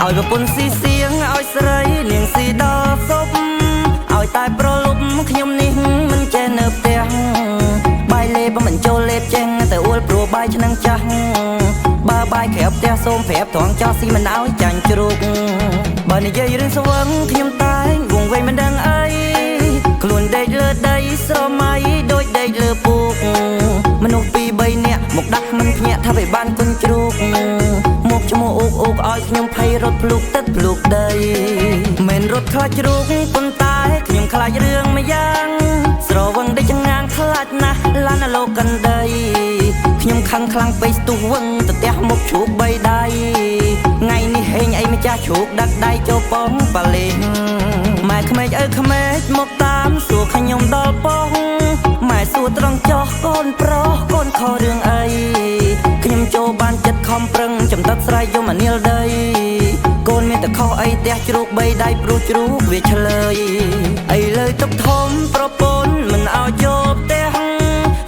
ឲ្យប្រពន្ធស៊ីសៀងឲ្យស្រីនាងស៊ីដល់សុបឲ្យតែប្រលប់ខ្ញុំនេះមិនចេះនៅផ្ទះបាយលេបមិនចូលលេបចេញតែអួលព្រោះបាយឆ្នាំងចាស់បើបាយក្រៅផ្ទះសូមប្រាប់ត្រង់ចោះស៊ីមិនឲ្យចាញ់ជ្រូកបើនិយាយរឿងស្វឹងខ្ញុំតែងវងវែងមិនដឹងអីខ្លួនដេកលើដីស្រមៃដូចដេកលើពូកមនុស្សពីរបីនាក់មកដាក់មិនភ្ញាក់ថាឲ្យបានគុណជ្រូកមកឈ្មោះអូកឲ្យខ្ញុំភ័យរត់ភ្លុកទឹកភ្លុកដីមិនរត់ខ្លាចជ្រូកប៉ុន្តែខ្ញុំខ្លាចរឿងមួយយ៉ាងស្រវឹងដូចចងាងខ្លាចណាស់ឡានលោកកាន់ដីខ្ញុំខឹងខ្លាំងពេកស្ទុះវឹងទៅផ្ទះមុខជ្រូកបីដៃថ្ងៃនេះហេងអីម្ចាស់ជ្រូកដាក់ដៃចូលប៉ងប៉ាលេងម៉ែក្មេកអើក្មេកមកតាមសួរខ្ញុំដល់ប៉ងម៉ែសួរត្រង់ចោះកូនប្រុសកូនខុសរឿងអីខ្ញុំចូលបានចិត្តខំប្រឹងចំទឹកស្រែកយកមកនាលដីកូនមានតែខុសអីផ្ទះជ្រូកបីដៃព្រោះជ្រូកវាឆ្លើយអីលើទុកធំប្រពន្ធមិនឲ្យចូលផ្ទះ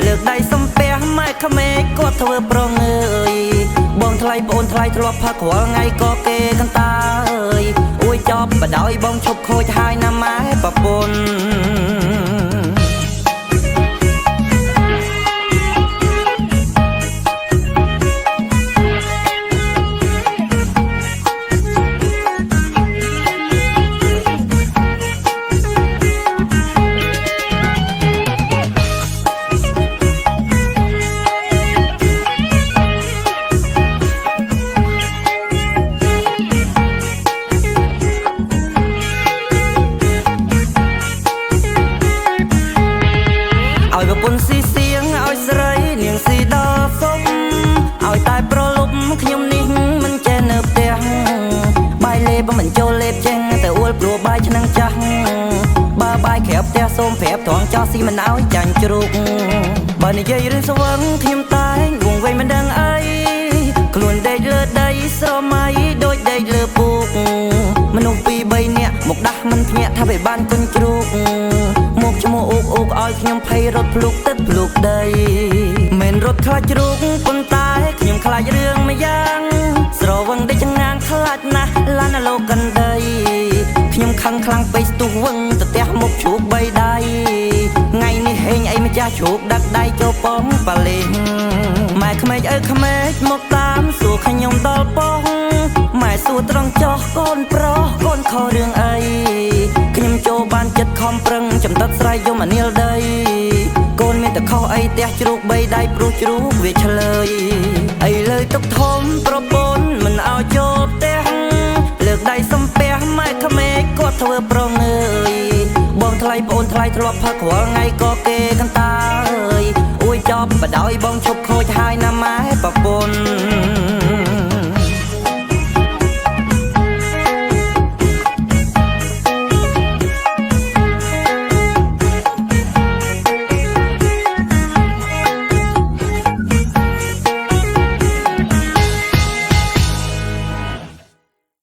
លើកដៃសំពះម៉ែក្មេកគាត់ធ្វើប្រងើយបងថ្លៃប្អូនថ្លៃធ្លាប់ផឹករាល់ថ្ងៃក៏គេកន្តាអើយអួយចប់បដ ாய் បងឈប់ខូចហើយណាម៉ែប្រពន្ធឲ្យប្រពន្ធស៊ីសៀងឲ្យស្រីនាងស៊ីដល់សុបឲ្យតែប្រលប់ខ្ញុំនេះមិនចេះនៅផ្ទះបាយលេបមិនចូលលេបចេញតែអួលព្រោះបាយឆ្នាំងចាស់បើបាយក្រៅផ្ទះសូមប្រាប់ត្រង់ចោះស៊ីមិនឲ្យចាញ់ជ្រូកបើនិយាយរឿងស្វឹងខ្ញុំតែងវងវែងមិនដឹងអីខ្លួនដេកលើដីស្រមៃដូចដេកលើពូកមនុស្សពីរបីនាក់មកដាក់មិនភ្ញាក់ថាឲ្យបានគុណជ្រូកមកឈ្មោះអូកឲ្យខ្ញុំភ័យរត់ភ្លុកទឹកភ្លុកដីមិនរត់ខ្លាចជ្រូកប៉ុន្តែខ្ញុំខ្លាចរឿងមួយយ៉ាងស្រវឹងដូចចងាងខ្លាចណាស់ឡានលោកកាន់ដីខ្ញុំខឹងខ្លាំងពេកស្ទុះវឹងទៅផ្ទះមុខជ្រូកបីដៃថ្ងៃនេះហេងអីម្ចាស់ជ្រូកដាក់ដៃចូលប៉ងប៉ាលេងម៉ែក្មេកអើក្មេកមកតាមសួរខ្ញុំដល់ប៉ងម៉ែសួរត្រង់ចោះកូនប្រុសកូនខុសរឿងអីខ្ញុំចូលបានចិត្តខំប្រឹងចំទឹកស្រែកយកមកនាលដីកូនមានតែខុសអីផ្ទះជ្រូកបីដៃព្រោះជ្រូកវាឆ្លើយអីលើទុកធំប្រពន្ធមិនឲ្យចូលផ្ទះលើកដៃសំពះម៉ែក្មេកគាត់ធ្វើប្រងើយបងថ្លៃប្អូនថ្លៃធ្លាប់ផឹករាល់ថ្ងៃក៏គេកន្តាអើយអួយចប់បដ ாய் បងឈប់ខូចហើយណាម៉ែប្រពន្ធ